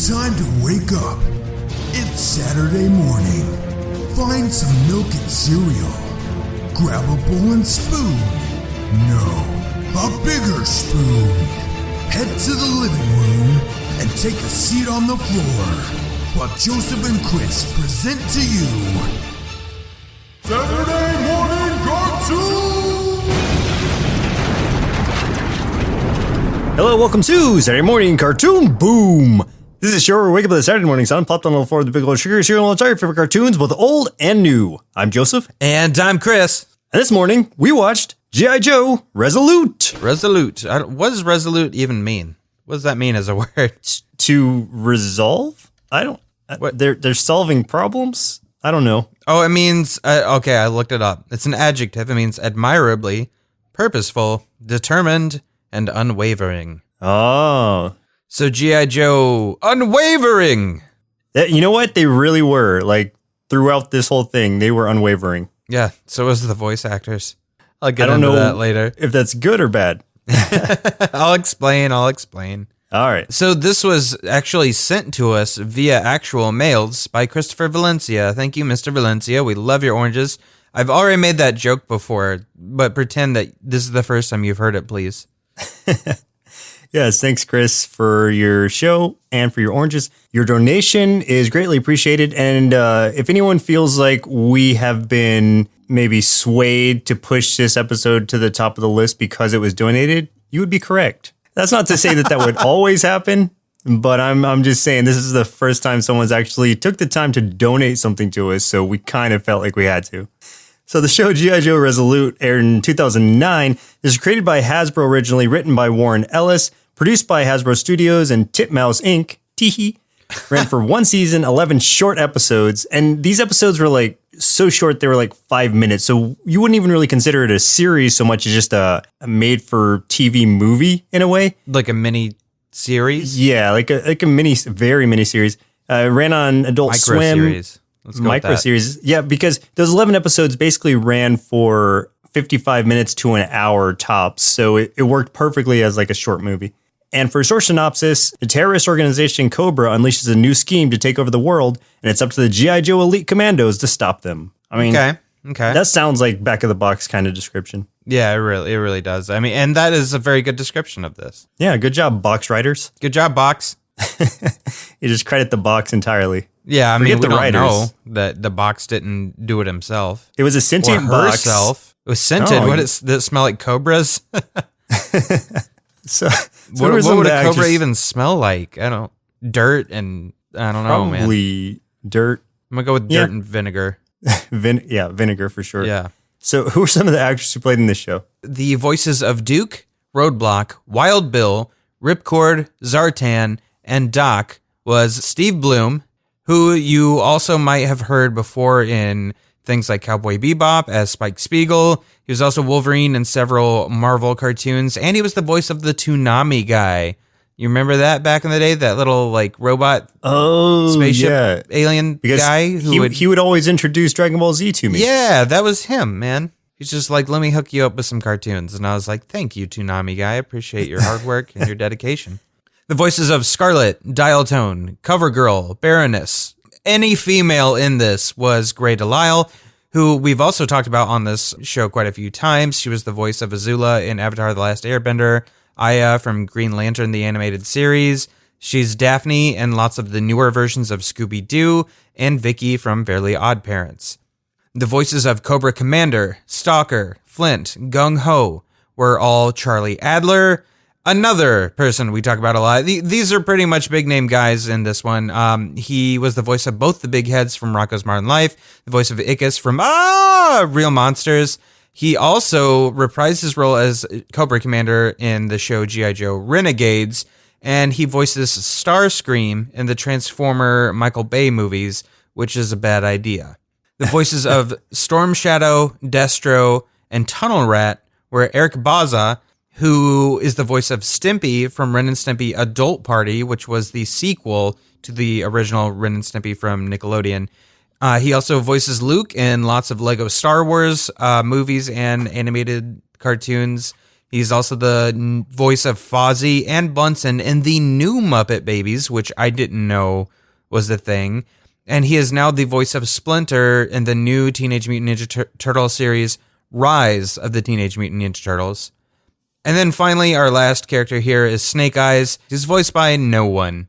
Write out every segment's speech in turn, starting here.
Time to wake up. It's Saturday morning. Find some milk and cereal. Grab a bowl and spoon. No, a bigger spoon. Head to the living room and take a seat on the floor while Joseph and Chris present to you Saturday Morning Cartoon! Hello, welcome to Saturday Morning Cartoon Boom! This is a show where we wake up with the Saturday morning sun, popped on the floor with the big old sugar, cereal, and all your favorite cartoons, both old and new. I'm Joseph. And I'm Chris. And this morning, we watched G.I. Joe Resolute. Resolute. What does resolute even mean? What does that mean as a word? To resolve? What? They're solving problems? I don't know. Oh, it means, okay, I looked it up. It's an adjective. It means admirably, purposeful, determined, and unwavering. Oh. So G.I. Joe, unwavering! You know what? They really were. Like, throughout this whole thing, they were unwavering. Yeah, so was the voice actors. I'll get into that later. If that's good or bad. I'll explain. All right. So this was actually sent to us via actual mails by Christopher Valencia. Thank you, Mr. Valencia. We love your oranges. I've already made that joke before, but pretend that this is the first time you've heard it, please. Yes, thanks, Chris, for your show and for your oranges. Your donation is greatly appreciated. And if anyone feels like we have been maybe swayed to push this episode to the top of the list because it was donated, you would be correct. That's not to say that would always happen, but I'm just saying this is the first time someone's actually took the time to donate something to us, so we kind of felt like we had to. So the show G.I. Joe Resolute aired in 2009. This was created by Hasbro originally, written by Warren Ellis, produced by Hasbro Studios and Titmouse Inc. Teehee. Ran for one season, 11 short episodes. And these episodes were like so short, they were like 5 minutes. So you wouldn't even really consider it a series so much as just a made for TV movie in a way. Like a mini series? Yeah, like a very mini series. Ran on Adult Swim. Micro-series. Let's go Micro with that. series. Yeah, because those 11 episodes basically ran for 55 minutes to an hour tops. So it worked perfectly as like a short movie. And for a short synopsis, the terrorist organization Cobra unleashes a new scheme to take over the world, and it's up to the G.I. Joe elite commandos to stop them. I mean, okay. That sounds like back of the box kind of description. Yeah, it really does. I mean, and that is a very good description of this. Yeah, good job, box writers. Good job, box. You just credit the box entirely. Yeah, I mean, we don't writers. know that the box didn't do it himself. It was a sentient or box. Herself. It was scented. Oh. Does it smell like cobras? So what would a cobra even smell like? Dirt and I don't know, man. Probably dirt. I'm gonna go with dirt and vinegar. Vinegar for sure. Yeah. So who are some of the actors who played in this show? The voices of Duke, Roadblock, Wild Bill, Ripcord, Zartan, and Doc was Steve Bloom, who you also might have heard before in things like Cowboy Bebop as Spike Spiegel. He was also Wolverine in several Marvel cartoons, and he was the voice of the Toonami guy. You remember that back in the day? That little like robot spaceship alien because guy? He would always introduce Dragon Ball Z to me. Yeah, that was him, man. He's just like, let me hook you up with some cartoons. And I was like, thank you, Toonami guy. I appreciate your hard work and your dedication. The voices of Scarlet, Dial Tone, CoverGirl, Baroness. Any female in this was Grey Delisle, who we've also talked about on this show quite a few times. She was the voice of Azula in Avatar: The Last Airbender, Aya from Green Lantern, the animated series. She's Daphne in lots of the newer versions of Scooby-Doo, and Vicky from Fairly Odd Parents. The voices of Cobra Commander, Stalker, Flint, Gung Ho were all Charlie Adler. Another person we talk about a lot. These are pretty much big name guys in this one. He was the voice of both the big heads from Rocko's Modern Life, the voice of Ickis from Real Monsters. He also reprised his role as Cobra Commander in the show G.I. Joe Renegades, and he voices Starscream in the Transformer Michael Bay movies, which is a bad idea. The voices of Storm Shadow, Destro, and Tunnel Rat were Eric Baza, who is the voice of Stimpy from Ren and Stimpy Adult Party, which was the sequel to the original Ren and Stimpy from Nickelodeon. He also voices Luke in lots of Lego Star Wars movies and animated cartoons. He's also the voice of Fozzie and Bunsen in the new Muppet Babies, which I didn't know was the thing. And he is now the voice of Splinter in the new Teenage Mutant Ninja Turtle series, Rise of the Teenage Mutant Ninja Turtles. And then finally, our last character here is Snake Eyes. He's voiced by no one.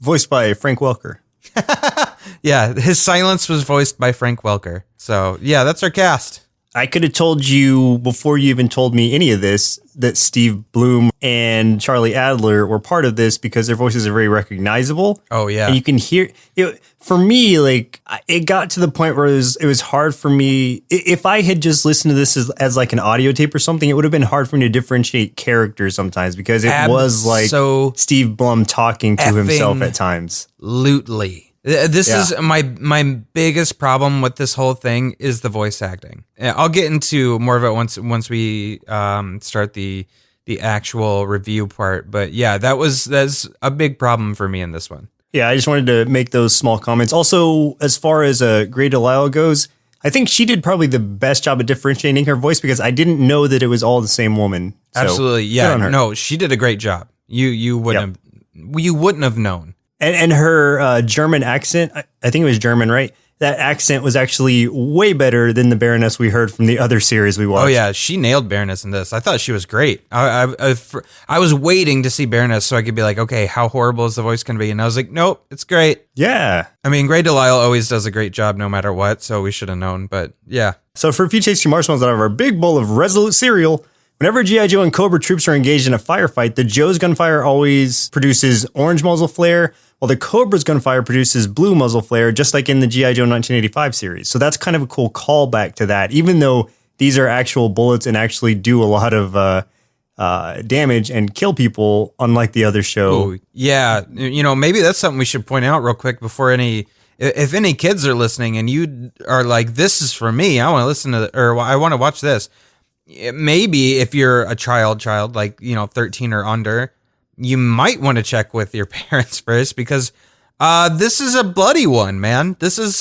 Voiced by Frank Welker. Yeah, his silence was voiced by Frank Welker. So, yeah, that's our cast. I could have told you before you even told me any of this that Steve Bloom and Charlie Adler were part of this because their voices are very recognizable. Oh, yeah. And you can hear it. For me, like, it got to the point where it was hard for me. If I had just listened to this as like an audio tape or something, it would have been hard for me to differentiate characters sometimes because it was like Steve Blum talking to himself at times. Absolutely. This is my biggest problem with this whole thing is the voice acting. I'll get into more of it once we start the actual review part. But yeah, that's a big problem for me in this one. Yeah, I just wanted to make those small comments. Also, as far as Grey DeLisle goes, I think she did probably the best job of differentiating her voice because I didn't know that it was all the same woman. So, absolutely, yeah. No, she did a great job. You wouldn't have known. And her German accent, I think it was German, right? That accent was actually way better than the Baroness we heard from the other series we watched. Oh, yeah. She nailed Baroness in this. I thought she was great. I was waiting to see Baroness so I could be like, okay, how horrible is the voice going to be? And I was like, nope, it's great. Yeah. I mean, Grey DeLisle always does a great job no matter what, so we should have known. But yeah. So for a few tasty marshmallows out of our big bowl of Resolute cereal, whenever G.I. Joe and Cobra troops are engaged in a firefight, the Joe's gunfire always produces orange muzzle flare, while the Cobra's gunfire produces blue muzzle flare, just like in the G.I. Joe 1985 series. So that's kind of a cool callback to that, even though these are actual bullets and actually do a lot of damage and kill people, unlike the other show. Ooh, yeah, maybe that's something we should point out real quick before if any kids are listening and you are like, this is for me, I want to listen to, or I want to watch this. Maybe if you're a child like 13 or under, you might want to check with your parents first because this is a bloody one, man. This is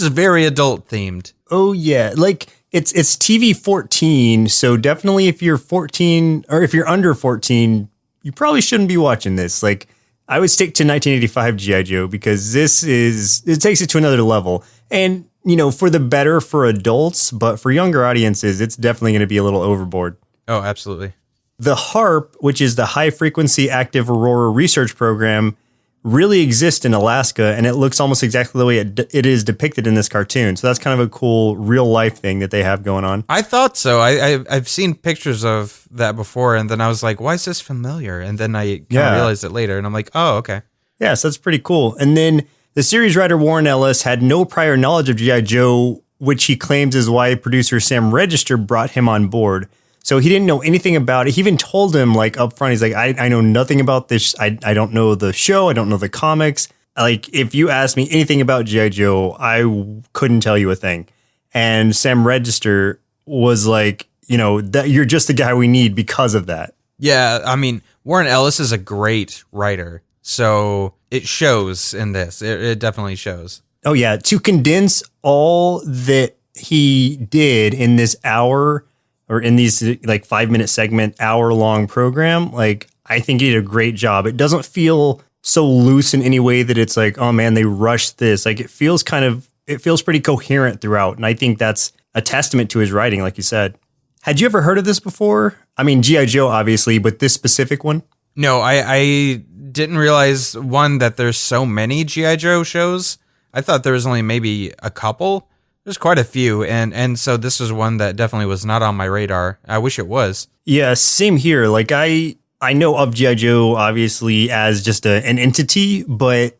very adult themed. Oh yeah, like it's TV 14, so definitely if you're 14 or if you're under 14, you probably shouldn't be watching this. Like I would stick to 1985 G.I. Joe because it takes it to another level. And for the better for adults, but for younger audiences, it's definitely going to be a little overboard. Oh, absolutely. The HARP, which is the High Frequency Active Aurora Research Program, really exists in Alaska, and it looks almost exactly the way it is depicted in this cartoon. So that's kind of a cool real-life thing that they have going on. I thought so. I've seen pictures of that before, and then I was like, why is this familiar? And then I kind of realized it later, and I'm like, oh, okay. Yeah, so that's pretty cool. And then the series writer Warren Ellis had no prior knowledge of G.I. Joe, which he claims is why producer Sam Register brought him on board. So he didn't know anything about it. He even told him like up front, he's like, I know nothing about this. I don't know the show. I don't know the comics. Like if you asked me anything about G.I. Joe, I couldn't tell you a thing. And Sam Register was like, that you're just the guy we need because of that. Yeah. I mean, Warren Ellis is a great writer. So it shows in this. It definitely shows. Oh yeah. To condense all that he did in this hour or in these like 5-minute segment, hour-long program, like I think he did a great job. It doesn't feel so loose in any way that it's like, oh man, they rushed this. Like it feels pretty coherent throughout. And I think that's a testament to his writing, like you said. Had you ever heard of this before? I mean, G.I. Joe, obviously, but this specific one? No, I didn't realize, one, that there's so many G.I. Joe shows. I thought there was only maybe a couple. There's quite a few, and so this was one that definitely was not on my radar. I wish it was. Yeah, same here. Like I know of G.I. Joe obviously as just an entity, but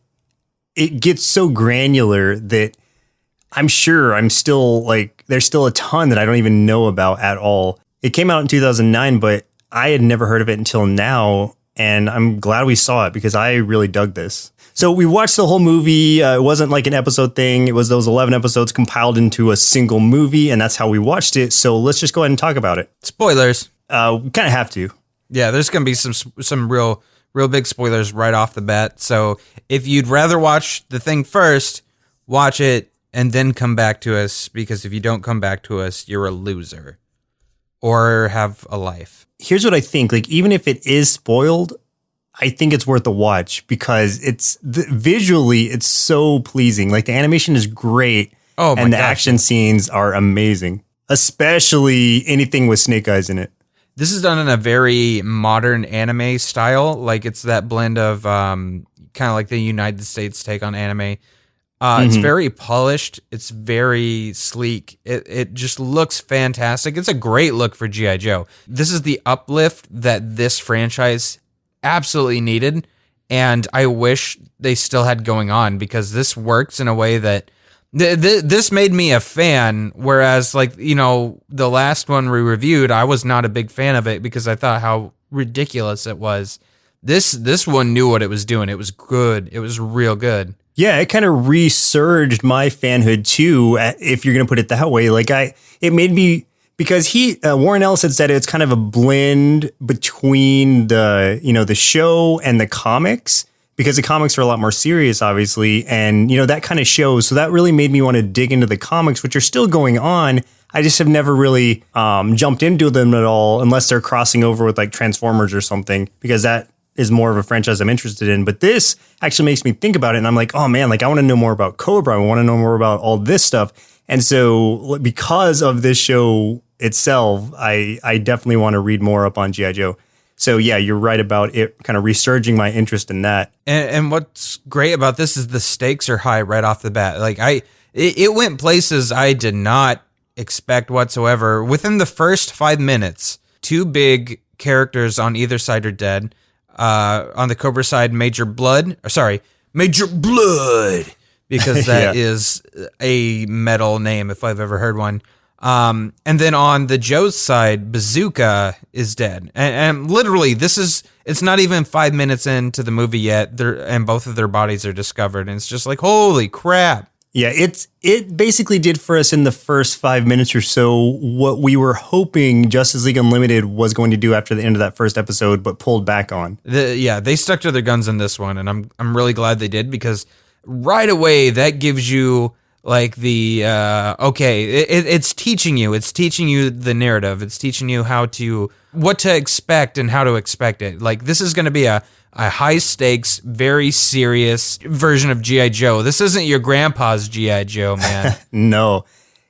it gets so granular that I'm sure I'm still like there's still a ton that I don't even know about at all. It came out in 2009, but I had never heard of it until now, and I'm glad we saw it because I really dug this. So we watched the whole movie. It wasn't like an episode thing. It was those 11 episodes compiled into a single movie, and that's how we watched it. So let's just go ahead and talk about it. Spoilers. We kind of have to. Yeah, there's going to be some real big spoilers right off the bat. So if you'd rather watch the thing first, watch it and then come back to us, because if you don't come back to us, you're a loser or have a life. here's what I think. Like, even if it is spoiled, I think it's worth a watch because visually it's so pleasing. Like, the animation is great. Oh my and the gosh. action scenes are amazing, especially anything with Snake Eyes in it. This is done in a very modern anime style. Like, it's that blend of kind of like the United States take on anime. It's very polished. It's very sleek. It just looks fantastic. It's a great look for G.I. Joe. This is the uplift that this franchise absolutely needed. And I wish they still had going on because this works in a way that this made me a fan. Whereas, like, you know, the last one we reviewed, I was not a big fan of it because I thought how ridiculous it was. This one knew what it was doing. It was good. It was real good. Yeah, it kind of resurged my fanhood too, if you're going to put it that way. Like, it made me, because Warren Ellis had said it's kind of a blend between the show and the comics, because the comics are a lot more serious, obviously. And, that kind of shows. So that really made me want to dig into the comics, which are still going on. I just have never really jumped into them at all, unless they're crossing over with like Transformers or something, because that is more of a franchise I'm interested in. But this actually makes me think about it. And I'm like, oh man, like I want to know more about Cobra. I want to know more about all this stuff. And so because of this show itself, I definitely want to read more up on G.I. Joe. So yeah, you're right about it kind of resurging my interest in that. And what's great about this is the stakes are high right off the bat. Like it went places I did not expect whatsoever. Within the first 5 minutes, two big characters on either side are dead. On the Cobra side, Major Blood, because that is a metal name if I've ever heard one. And then on the Joe's side, Bazooka is dead. And literally, it's not even 5 minutes into the movie yet, and both of their bodies are discovered. And it's just like, holy crap. Yeah, it basically did for us in the first 5 minutes or so what we were hoping Justice League Unlimited was going to do after the end of that first episode, but pulled back on. They stuck to their guns in this one, and I'm really glad they did, because right away that gives you like the it's teaching you the narrative, it's teaching you what to expect and how to expect it. Like, this is going to be a high stakes, very serious version of G.I. Joe. This isn't your grandpa's G.I. Joe, man. No.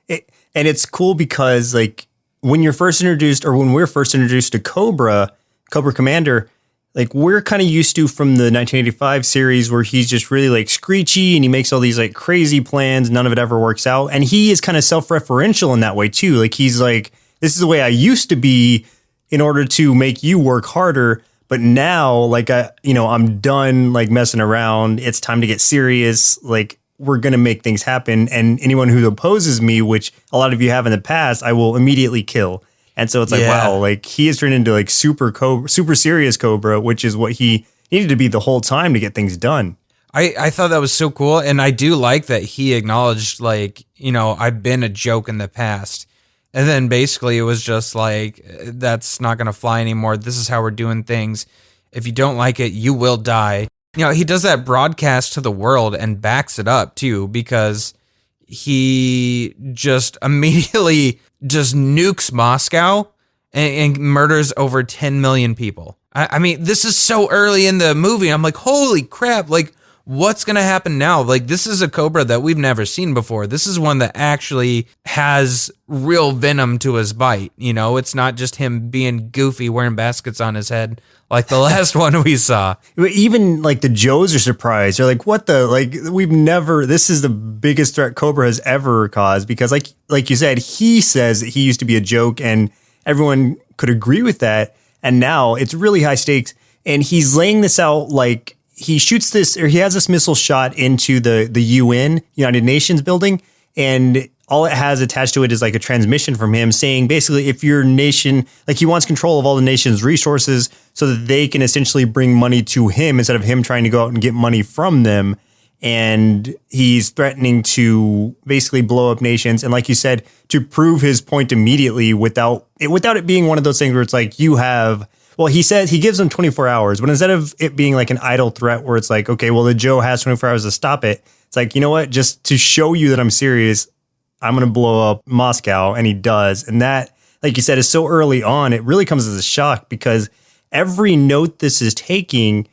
And it's cool because, like, when we're first introduced to Cobra Commander, like, we're kind of used to from the 1985 series where he's just really like screechy and he makes all these like crazy plans. None of it ever works out. And he is kind of self-referential in that way too. Like, he's like, this is the way I used to be in order to make you work harder. But now, like, I'm done like messing around. It's time to get serious. Like, we're going to make things happen. And anyone who opposes me, which a lot of you have in the past, I will immediately kill. And so it's like, wow, like, he has turned into like super serious Cobra, which is what he needed to be the whole time to get things done. I thought that was so cool. And I do like that he acknowledged, like, I've been a joke in the past. And then basically it was just like, that's not going to fly anymore. This is how we're doing things. If you don't like it, you will die. He does that broadcast to the world and backs it up too, because he just immediately just nukes Moscow and murders over 10 million people. I mean, this is so early in the movie. I'm like, holy crap. Like, what's going to happen now? Like, this is a Cobra that we've never seen before. This is one that actually has real venom to his bite. It's not just him being goofy, wearing baskets on his head like the last one we saw. Even like the Joes are surprised. They're like, what the, like, this is the biggest threat Cobra has ever caused, because like you said, he says that he used to be a joke and everyone could agree with that. And now it's really high stakes. And he's laying this out like, he shoots this, or he has this missile shot into the UN, United Nations building, and all it has attached to it is like a transmission from him saying, basically, if your nation, like, he wants control of all the nation's resources so that they can essentially bring money to him instead of him trying to go out and get money from them. And he's threatening to basically blow up nations. And like you said, to prove his point immediately without it being one of those things where it's like, he says he gives them 24 hours, but instead of it being like an idle threat where it's like, okay, well, the Joe has 24 hours to stop it. It's like, you know what? Just to show you that I'm serious, I'm going to blow up Moscow. And he does. And that like you said, is so early on, it really comes as a shock because every note this is taking,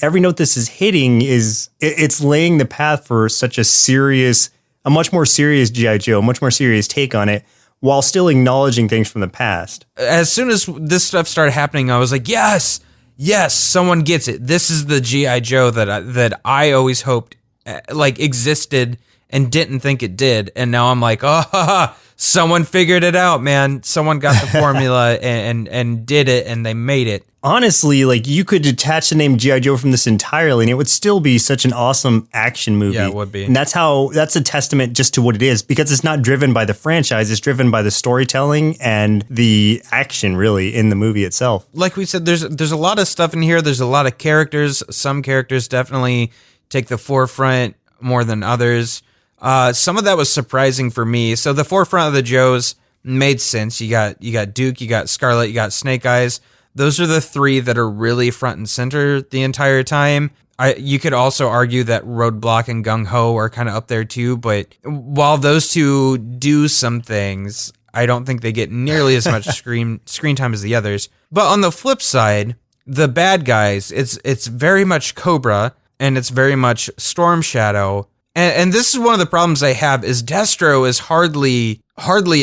every note this is hitting it's laying the path for such a much more serious G.I. Joe, much more serious take on it, while still acknowledging things from the past. As soon as this stuff started happening, I was like, yes, someone gets it. This is the G.I. Joe that I always hoped like existed and didn't think it did. And now I'm like, oh, someone figured it out, man. Someone got the formula and did it, and they made it. Honestly, like you could detach the name G.I. Joe from this entirely, and it would still be such an awesome action movie. Yeah, it would be. And that's a testament just to what it is, because it's not driven by the franchise. It's driven by the storytelling and the action, really, in the movie itself. Like we said, there's a lot of stuff in here. There's a lot of characters. Some characters definitely take the forefront more than others. Some of that was surprising for me. So the forefront of the Joes made sense. You got Duke, you got Scarlet, you got Snake Eyes. Those are the three that are really front and center the entire time. You could also argue that Roadblock and Gung Ho are kind of up there too, but while those two do some things, I don't think they get nearly as much screen time as the others. But on the flip side, the bad guys, it's very much Cobra and it's very much Storm Shadow. And this is one of the problems I have is Destro is hardly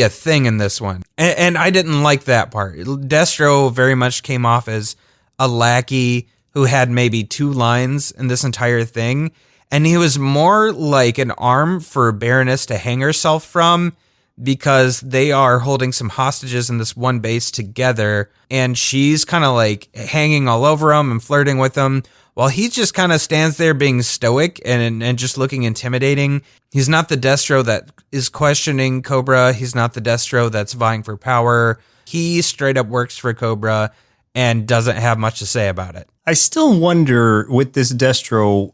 a thing in this one. And I didn't like that part. Destro very much came off as a lackey who had maybe 2 lines in this entire thing. And he was more like an arm for Baroness to hang herself from, because they are holding some hostages in this one base together. And she's kind of like hanging all over him and flirting with him, while he just kind of stands there being stoic and just looking intimidating. He's not the Destro that is questioning Cobra. He's not the Destro that's vying for power. He straight up works for Cobra and doesn't have much to say about it. I still wonder with this Destro,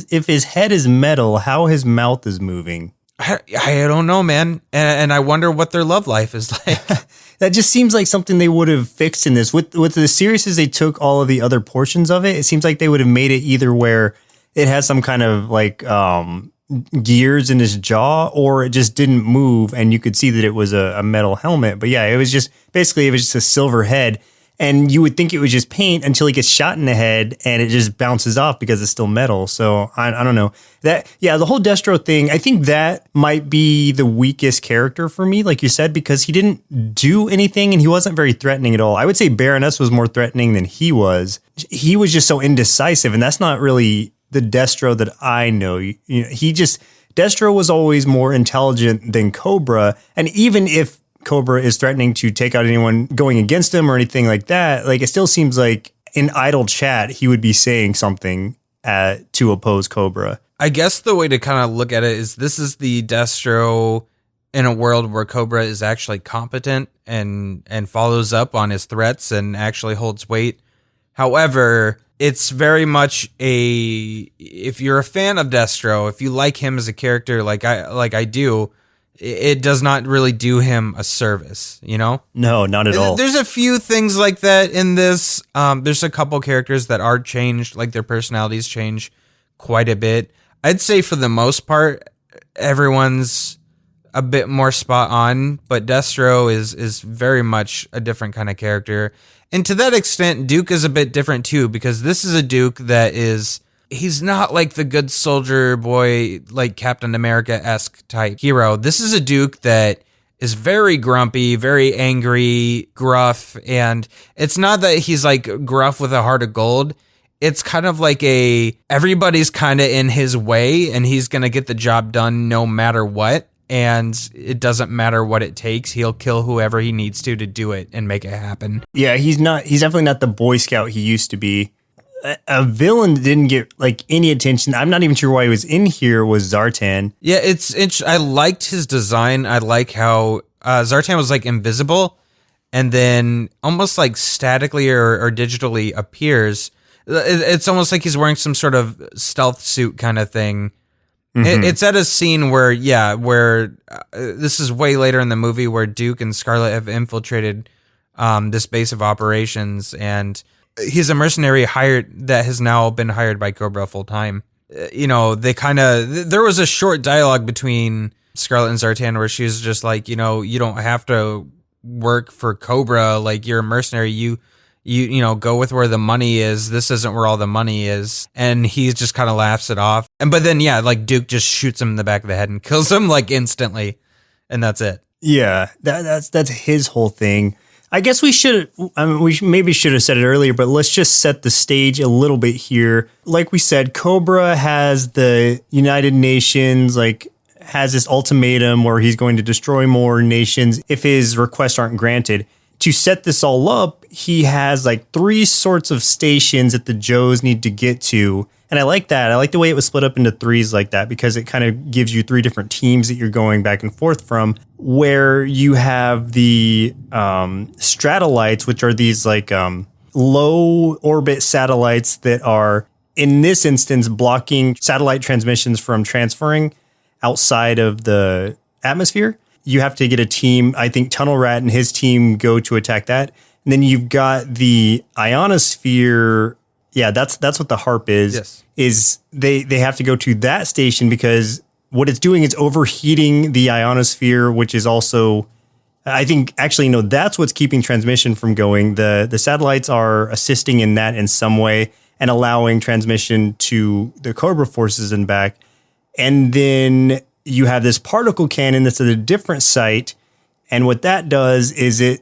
if his head is metal, how his mouth is moving. I don't know, man. And I wonder what their love life is like. That just seems like something they would have fixed in this. With the series as they took all of the other portions of it, it seems like they would have made it either where it has some kind of like gears in his jaw, or it just didn't move and you could see that it was a metal helmet. But yeah, it was just a silver head. And you would think it was just paint until he gets shot in the head and it just bounces off because it's still metal. So I don't know. The whole Destro thing, I think that might be the weakest character for me, like you said, because he didn't do anything and he wasn't very threatening at all. I would say Baroness was more threatening than he was. He was just so indecisive, and that's not really the Destro that I know. Destro was always more intelligent than Cobra, and even if Cobra is threatening to take out anyone going against him or anything like that, like it still seems like in idle chat he would be saying something to oppose Cobra. I guess the way to kind of look at it is this is the Destro in a world where Cobra is actually competent and follows up on his threats and actually holds weight. However, it's very much if you're a fan of Destro, if you like him as a character like I do, it does not really do him a service, you know? No, not at all. There's a few things like that in this. There's a couple characters that are changed, like their personalities change quite a bit. I'd say for the most part, everyone's a bit more spot on, but Destro is very much a different kind of character. And to that extent, Duke is a bit different too, because this is a Duke that he's not like the good soldier boy, like Captain America-esque type hero. This is a Duke that is very grumpy, very angry, gruff. And it's not that he's like gruff with a heart of gold. It's kind of like everybody's kind of in his way and he's going to get the job done no matter what. And it doesn't matter what it takes. He'll kill whoever he needs to do it and make it happen. Yeah, he's definitely not the Boy Scout he used to be. A villain that didn't get like any attention, I'm not even sure why he was in here, was Zartan. Yeah, I liked his design. I like how Zartan was like invisible and then almost like statically or digitally appears. It's almost like he's wearing some sort of stealth suit kind of thing. Mm-hmm. It's at a scene where this is way later in the movie where Duke and Scarlet have infiltrated this base of operations, and he's a mercenary that has now been hired by Cobra full time. There was a short dialogue between Scarlet and Zartan where she was just like, you don't have to work for Cobra. Like, you're a mercenary. You go with where the money is. This isn't where all the money is. And he just kind of laughs it off. But then, yeah, like Duke just shoots him in the back of the head and kills him like instantly. And that's it. Yeah, that's his whole thing. I guess we maybe should have said it earlier, but let's just set the stage a little bit here. Like we said, Cobra has the United Nations, has this ultimatum where he's going to destroy more nations if his requests aren't granted. To set this all up, he has 3 sorts of stations that the Joes need to get to. And I like that. I like the way it was split up into 3s like that, because it kind of gives you 3 different teams that you're going back and forth from, where you have the Stratolites, which are these low orbit satellites that are, in this instance, blocking satellite transmissions from transferring outside of the atmosphere. You have to get a team. I think Tunnel Rat and his team go to attack that. And then you've got the ionosphere. Yeah, that's what the HARP is. Yes. Is they have to go to that station, because what it's doing is overheating the ionosphere, which is also, I think, actually, no, that's what's keeping transmission from going. The satellites are assisting in that in some way and allowing transmission to the Cobra forces and back. And then you have this particle cannon that's at a different site. And what that does is it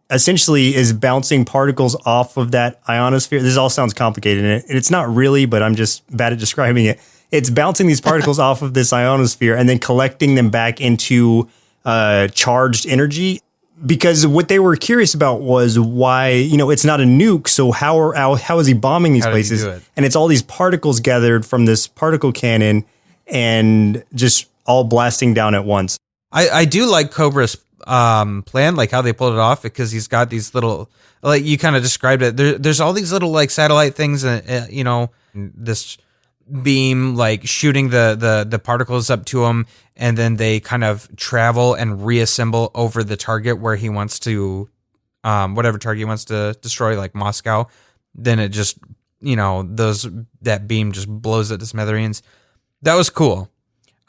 essentially is bouncing particles off of that ionosphere. This all sounds complicated, and it's not really, but I'm just bad at describing it. It's bouncing these particles off of this ionosphere and then collecting them back into charged energy. Because what they were curious about was why, it's not a nuke. So how is he bombing these places? And it's all these particles gathered from this particle cannon and just all blasting down at once. I do like Cobra's plan, like how they pulled it off, because he's got these little, like you kind of described it. There's all these little satellite things, this beam shooting the particles up to him, and then they kind of travel and reassemble over the target where he wants to, whatever target he wants to destroy, like Moscow. Then it just, that beam just blows it to smithereens. That was cool.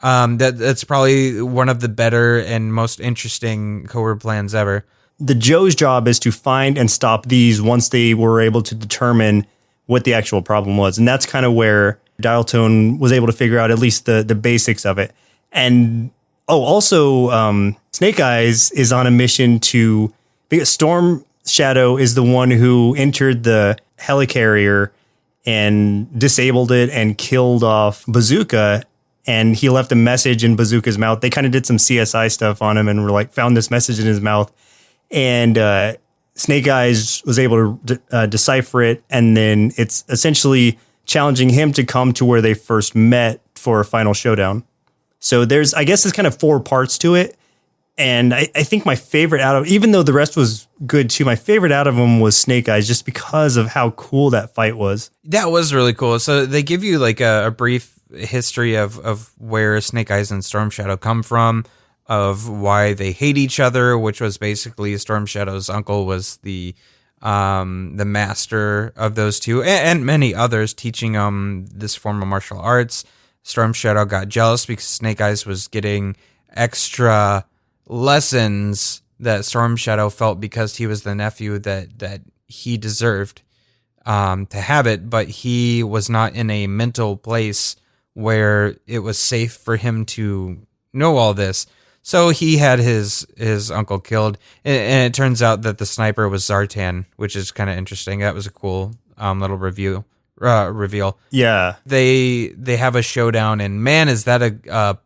That's probably one of the better and most interesting Cobra plans ever. The Joe's job is to find and stop these once they were able to determine what the actual problem was. And that's kind of where Dial Tone was able to figure out at least the basics of it. And, also, Snake Eyes is on a mission because Storm Shadow is the one who entered the helicarrier and disabled it and killed off Bazooka. And he left a message in Bazooka's mouth. They kind of did some CSI stuff on him and were found this message in his mouth. And Snake Eyes was able to decipher it. And then it's essentially challenging him to come to where they first met for a final showdown. So there's kind of 4 parts to it. And I think my favorite even though the rest was good too, my favorite out of them was Snake Eyes, just because of how cool that fight was. That was really cool. So they give you a brief history of where Snake Eyes and Storm Shadow come from, of why they hate each other, which was basically Storm Shadow's uncle was the master of those two, and many others, teaching this form of martial arts. Storm Shadow got jealous because Snake Eyes was getting extra lessons that Storm Shadow felt because he was the nephew that he deserved to have it, but he was not in a mental place where it was safe for him to know all this. So he had his uncle killed, and it turns out that the sniper was Zartan, which is kind of interesting. That was a cool little reveal. Yeah, they have a showdown, and man, is that a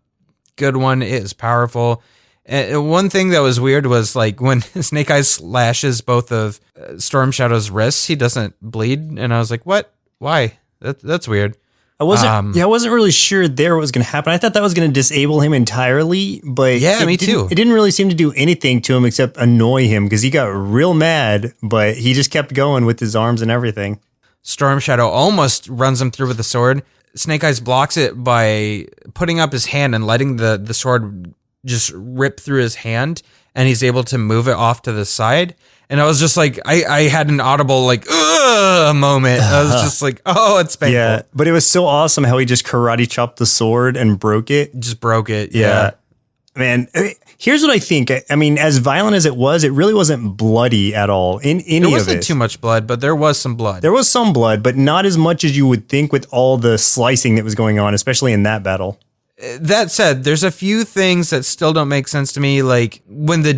good one. It is powerful. And one thing that was weird was when Snake Eyes slashes both of Storm Shadow's wrists, he doesn't bleed, and I was like, what? Why? That's weird. I wasn't really sure there what was going to happen. I thought that was going to disable him entirely, but yeah, me too. It didn't really seem to do anything to him except annoy him, because he got real mad, but he just kept going with his arms and everything. Storm Shadow almost runs him through with the sword. Snake Eyes blocks it by putting up his hand and letting the sword just rip through his hand, and he's able to move it off to the side. And I was just I had an audible moment. I was just oh, it's painful. Yeah, but it was so awesome how he just karate chopped the sword and broke it. Just broke it. Yeah. Man, here's what I think. I mean, as violent as it really wasn't bloody at all in any of it. There wasn't too much blood, but there was some blood. There was some blood, but not as much as you would think with all the slicing that was going on, especially in that battle. That said, there's a few things that still don't make sense to me. Like when the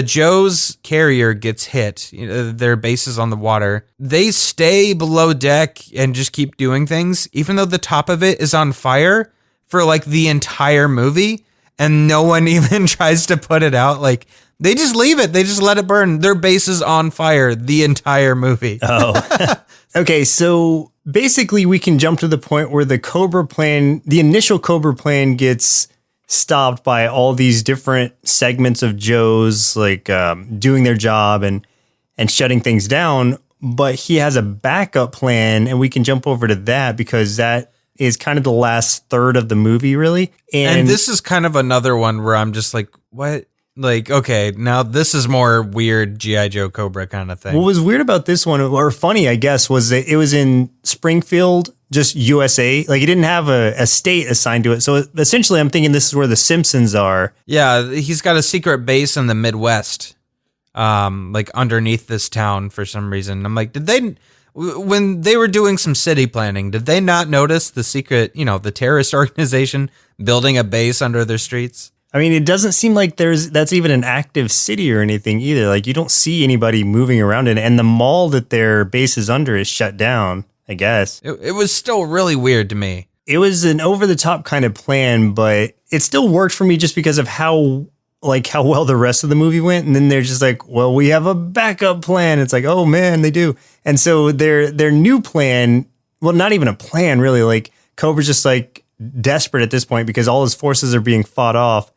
Joe's carrier gets hit, their base is on the water. They stay below deck and just keep doing things, even though the top of it is on fire for like the entire movie, and no one even tries to put it out. Like they just leave it. They just let it burn. Their base is on fire the entire movie. Oh, okay. So basically, we can jump to the point where the initial Cobra plan gets stopped by all these different segments of Joe's, like doing their job and shutting things down. But he has a backup plan, and we can jump over to that because that is kind of the last third of the movie, really. And this is kind of another one where I'm just like, what? Like, okay, now this is more weird G.I. Joe Cobra kind of thing. What was weird about this one, or funny, I guess, was that it was in Springfield, just USA. Like, it didn't have a state assigned to it. So essentially, I'm thinking this is where the Simpsons are. Yeah, he's got a secret base in the Midwest, like underneath this town for some reason. I'm like, when they were doing some city planning, did they not notice the secret, the terrorist organization building a base under their streets? I mean, it doesn't seem like that's even an active city or anything either. Like, you don't see anybody moving around in it. And the mall that their base is under is shut down, I guess. It was still really weird to me. It was an over-the-top kind of plan, but it still worked for me just because of how well the rest of the movie went. And then they're just like, well, we have a backup plan. It's like, oh, man, they do. And so their new plan, well, not even a plan, really. Like, Cobra's just, like, desperate at this point because all his forces are being fought off.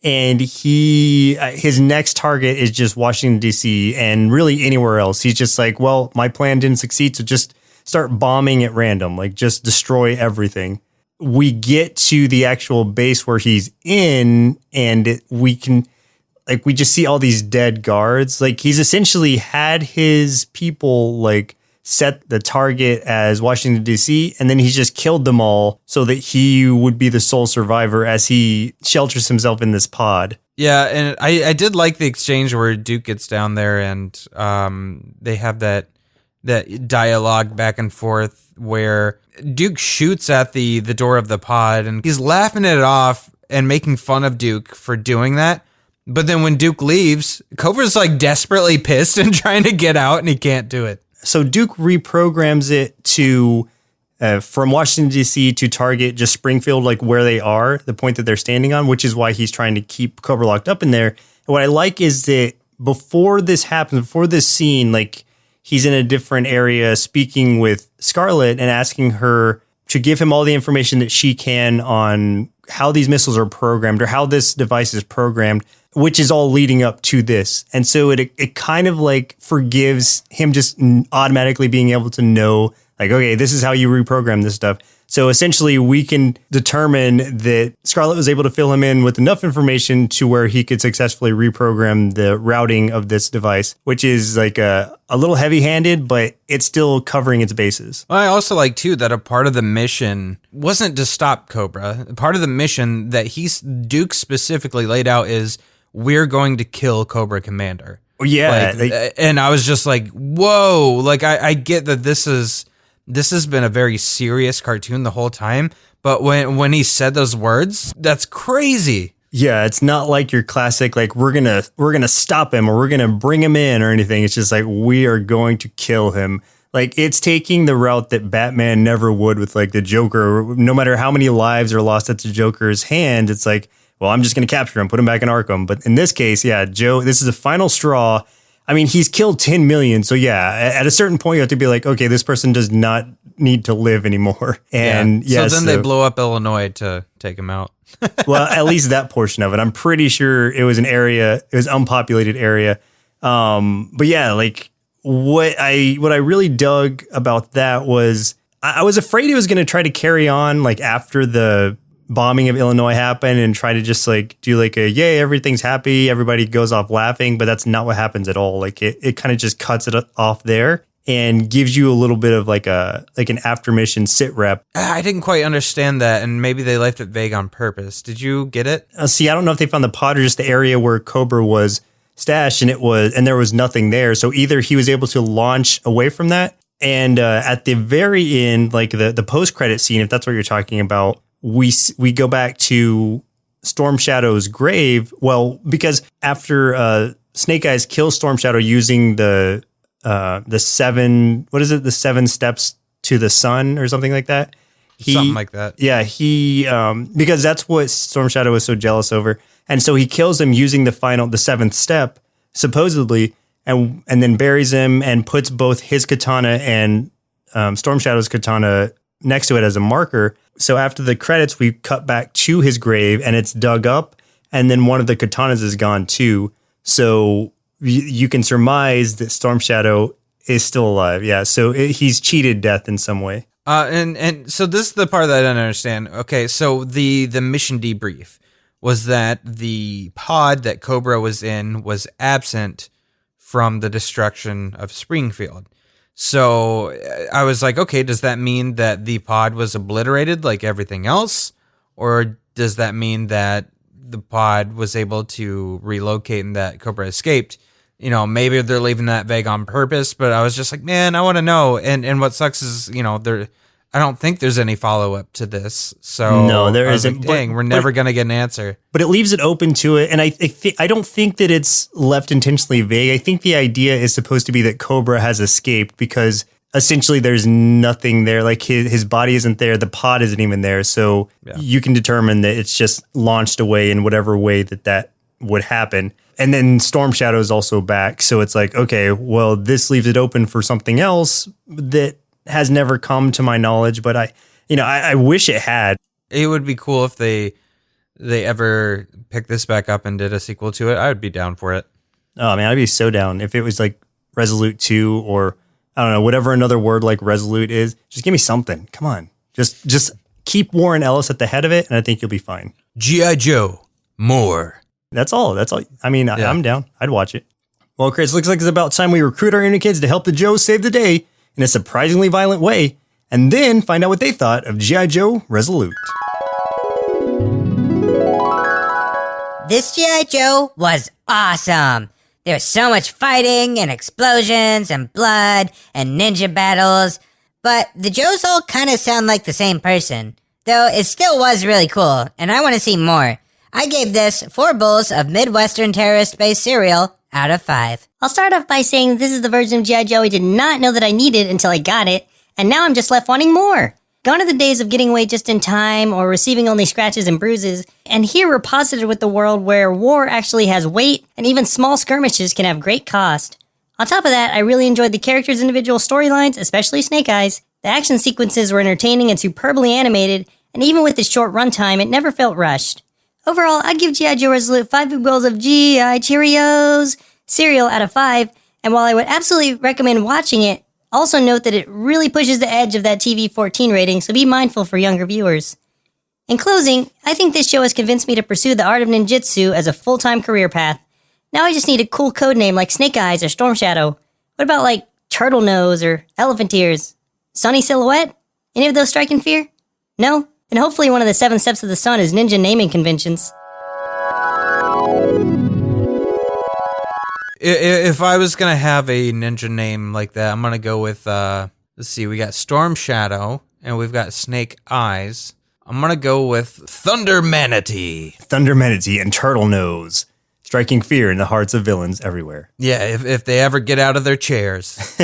And his next target is just Washington, D.C. and really anywhere else. He's just like, well, my plan didn't succeed, so just start bombing at random, like just destroy everything. We get to the actual base where he's in, and we just see all these dead guards. Like, he's essentially had his people, like, set the target as Washington, D.C., and then he's just killed them all so that he would be the sole survivor as he shelters himself in this pod. Yeah, and I did like the exchange where Duke gets down there and they have that dialogue back and forth where Duke shoots at the door of the pod and he's laughing it off and making fun of Duke for doing that. But then when Duke leaves, Cobra's like desperately pissed and trying to get out and he can't do it. So Duke reprograms it to from Washington, D.C. to target just Springfield, like where they are, the point that they're standing on, which is why he's trying to keep Cobra locked up in there. And what I like is that before this happens, before this scene, like he's in a different area speaking with Scarlet and asking her to give him all the information that she can on how these missiles are programmed or how this device is programmed, which is all leading up to this. And so it kind of like forgives him just automatically being able to know, like, okay, this is how you reprogram this stuff. So essentially we can determine that Scarlet was able to fill him in with enough information to where he could successfully reprogram the routing of this device, which is like a little heavy-handed, but it's still covering its bases. Well, I also like, too, that a part of the mission wasn't to stop Cobra. Part of the mission that Duke specifically laid out is we're going to kill Cobra Commander. Yeah. And I was just like, whoa, like I get that this has been a very serious cartoon the whole time, but when he said those words, that's crazy. Yeah, it's not like your classic, like we're gonna stop him or we're gonna bring him in or anything. It's just like we are going to kill him. Like it's taking the route that Batman never would with like the Joker. No matter how many lives are lost at the Joker's hand, it's like, well, I'm just gonna capture him, put him back in Arkham. But in this case, yeah, Joe, this is the final straw. I mean, he's killed 10 million. So yeah, at a certain point, you have to be like, okay, this person does not need to live anymore. And so then they blow up Illinois to take him out. Well, at least that portion of it. I'm pretty sure it was unpopulated area. But yeah, like what I really dug about that was I was afraid it was going to try to carry on like after the bombing of Illinois happened and try to just like do like a yay, everything's happy, everybody goes off laughing, but that's not what happens at all. Like it kind of just cuts it off there. and gives you a little bit of like an after mission sit rep. I didn't quite understand that, and maybe they left it vague on purpose. Did you get it? See, I don't know if they found the pod or just the area where Cobra was stashed, and there was nothing there. So either he was able to launch away from that, and at the very end, like the post credit scene, if that's what you're talking about, we go back to Storm Shadow's grave. Well, because after Snake Eyes kills Storm Shadow using the 7, what is it? The 7 steps to the sun or something like that. Something like that. Yeah, because that's what Storm Shadow was so jealous over. And so he kills him using the 7th step, supposedly, and then buries him and puts both his katana and Storm Shadow's katana next to it as a marker. So after the credits, we cut back to his grave and it's dug up, and then one of the katanas is gone too. So you can surmise that Storm Shadow is still alive. Yeah, so he's cheated death in some way. And so this is the part that I don't understand. Okay, so the mission debrief was that the pod that Cobra was in was absent from the destruction of Springfield. So I was like, okay, does that mean that the pod was obliterated like everything else? Or does that mean that the pod was able to relocate and that Cobra escaped? You know, maybe they're leaving that vague on purpose, but I was just like, man, I want to know. And what sucks is, you know, I don't think there's any follow-up to this. So no, there isn't. Like, dang, we're never going to get an answer. But it leaves it open to it. And I don't think that it's left intentionally vague. I think the idea is supposed to be that Cobra has escaped because essentially there's nothing there. Like his body isn't there. The pod isn't even there. So you can determine that it's just launched away in whatever way that would happen. And then Storm Shadow is also back. So it's like, okay, well, this leaves it open for something else that has never come to my knowledge, but I wish it had. It would be cool if they ever picked this back up and did a sequel to it. I would be down for it. Oh man, I'd be so down if it was like Resolute 2 or I don't know, whatever another word like Resolute is. Just give me something. Come on. Just keep Warren Ellis at the head of it and I think you'll be fine. G.I. Joe, more. That's all. I mean, yeah. I'm down. I'd watch it. Well, Chris, looks like it's about time we recruit our inner kids to help the Joes save the day in a surprisingly violent way, and then find out what they thought of G.I. Joe Resolute. This G.I. Joe was awesome. There's so much fighting and explosions and blood and ninja battles, but the Joes all kind of sound like the same person, though it still was really cool, and I want to see more. I gave this 4 bowls of Midwestern terrorist-based cereal out of 5. I'll start off by saying this is the version of G.I. Joe I did not know that I needed until I got it, and now I'm just left wanting more. Gone are the days of getting away just in time or receiving only scratches and bruises, and here we're posited with the world where war actually has weight, and even small skirmishes can have great cost. On top of that, I really enjoyed the characters' individual storylines, especially Snake Eyes. The action sequences were entertaining and superbly animated, and even with the short runtime, it never felt rushed. Overall, I'd give G.I. Joe Resolute 5 big bowls of G.I. Cheerios cereal out of 5, and while I would absolutely recommend watching it, also note that it really pushes the edge of that TV-14 rating, so be mindful for younger viewers. In closing, I think this show has convinced me to pursue the art of ninjutsu as a full-time career path. Now I just need a cool code name like Snake Eyes or Storm Shadow. What about like Turtle Nose or Elephant Ears? Sunny Silhouette? Any of those striking fear? No? And hopefully one of the 7 steps of the sun is ninja naming conventions. If I was going to have a ninja name like that, I'm going to go with, let's see, we got Storm Shadow and we've got Snake Eyes. I'm going to go with Thunder Manatee. Thunder Manatee and Turtle Nose, striking fear in the hearts of villains everywhere. Yeah, if they ever get out of their chairs.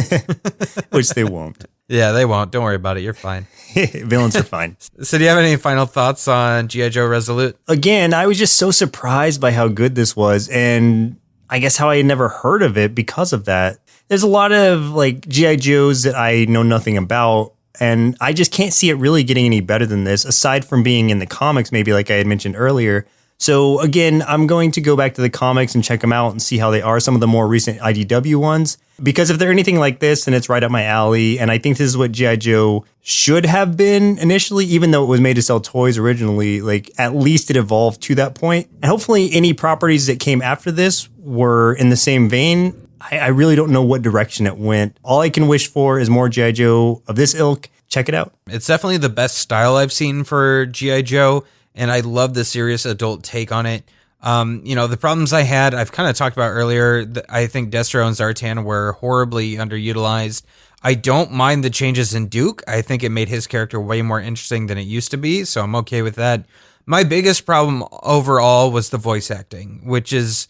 Which they won't. Yeah, they won't. Don't worry about it. You're fine. Villains are fine. So do you have any final thoughts on G.I. Joe Resolute? Again, I was just so surprised by how good this was, and I guess how I had never heard of it because of that. There's a lot of like G.I. Joes that I know nothing about, and I just can't see it really getting any better than this, aside from being in the comics, maybe like I had mentioned earlier. So again, I'm going to go back to the comics and check them out and see how they are, some of the more recent IDW ones. Because if they're anything like this, then it's right up my alley. And I think this is what G.I. Joe should have been initially, even though it was made to sell toys originally. Like, at least it evolved to that point. And hopefully any properties that came after this were in the same vein. I really don't know what direction it went. All I can wish for is more G.I. Joe of this ilk. Check it out. It's definitely the best style I've seen for G.I. Joe, and I love the serious adult take on it. The problems I had, I've kind of talked about earlier. I think Destro and Zartan were horribly underutilized. I don't mind the changes in Duke. I think it made his character way more interesting than it used to be, so I'm okay with that. My biggest problem overall was the voice acting, which is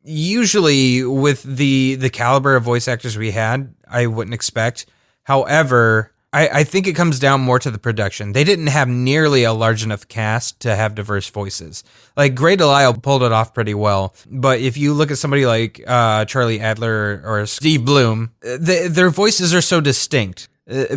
usually with the caliber of voice actors we had, I wouldn't expect. However, I think it comes down more to the production. They didn't have nearly a large enough cast to have diverse voices. Like, Grey Delisle pulled it off pretty well, but if you look at somebody like Charlie Adler or Steve Bloom, their voices are so distinct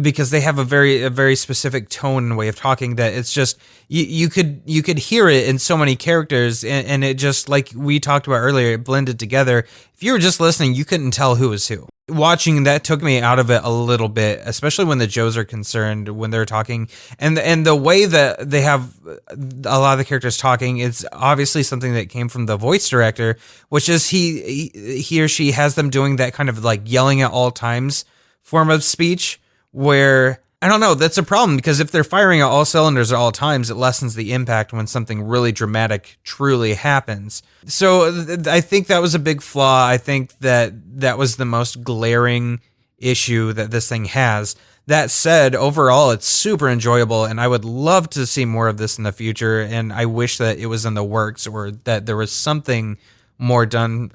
because they have a very specific tone and way of talking that it's just you could hear it in so many characters, and it just, like we talked about earlier, it blended together. If you were just listening, you couldn't tell who was who. Watching that took me out of it a little bit, especially when the Joes are concerned, when they're talking, and the way that they have a lot of the characters talking is obviously something that came from the voice director, which is he or she has them doing that kind of like yelling at all times form of speech, where I don't know, that's a problem, because if they're firing at all cylinders at all times, it lessens the impact when something really dramatic truly happens. So I think that was a big flaw. I think that was the most glaring issue that this thing has. That said, overall, it's super enjoyable, and I would love to see more of this in the future, and I wish that it was in the works, or that there was something more done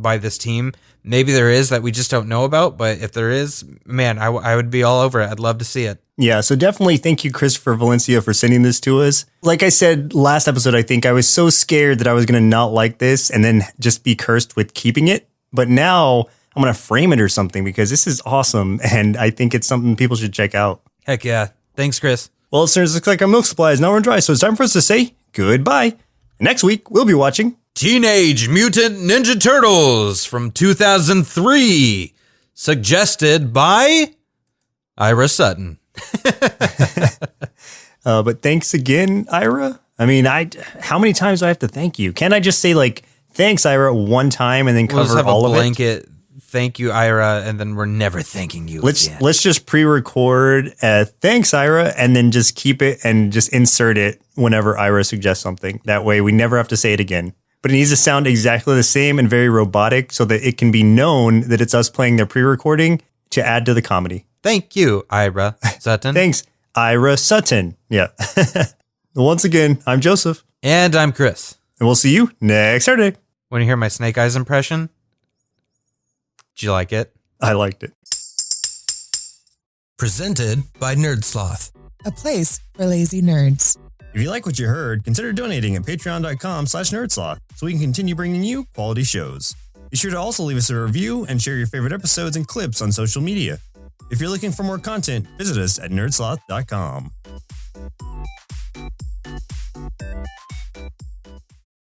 by this team. Maybe there is that we just don't know about, but if there is, man, I would be all over it. I'd love to see it. Yeah, so definitely thank you, Christopher Valencia, for sending this to us. Like I said last episode, I think I was so scared that I was going to not like this and then just be cursed with keeping it. But now I'm going to frame it or something, because this is awesome, and I think it's something people should check out. Heck yeah. Thanks, Chris. Well, listeners, looks like our milk supply is now run dry, so it's time for us to say goodbye. Next week, we'll be watching Teenage Mutant Ninja Turtles from 2003, suggested by Ira Sutton. But thanks again, Ira. I mean, how many times do I have to thank you? Can't I just say, like, thanks, Ira, one time and then cover we'll just have all a of it? blanket, thank you, Ira, and then we're never thanking you again. Let's just pre-record thanks, Ira, and then just keep it and just insert it whenever Ira suggests something. That way we never have to say it again. But it needs to sound exactly the same and very robotic so that it can be known that it's us playing their pre-recording to add to the comedy. Thank you, Ira Sutton. Thanks, Ira Sutton. Yeah. Once again, I'm Joseph. And I'm Chris. And we'll see you next Saturday. Want to hear my Snake Eyes impression? Did you like it? I liked it. Presented by Nerdsloth, a place for lazy nerds. If you like what you heard, consider donating at patreon.com/nerdsloth so we can continue bringing you quality shows. Be sure to also leave us a review and share your favorite episodes and clips on social media. If you're looking for more content, visit us at nerdsloth.com.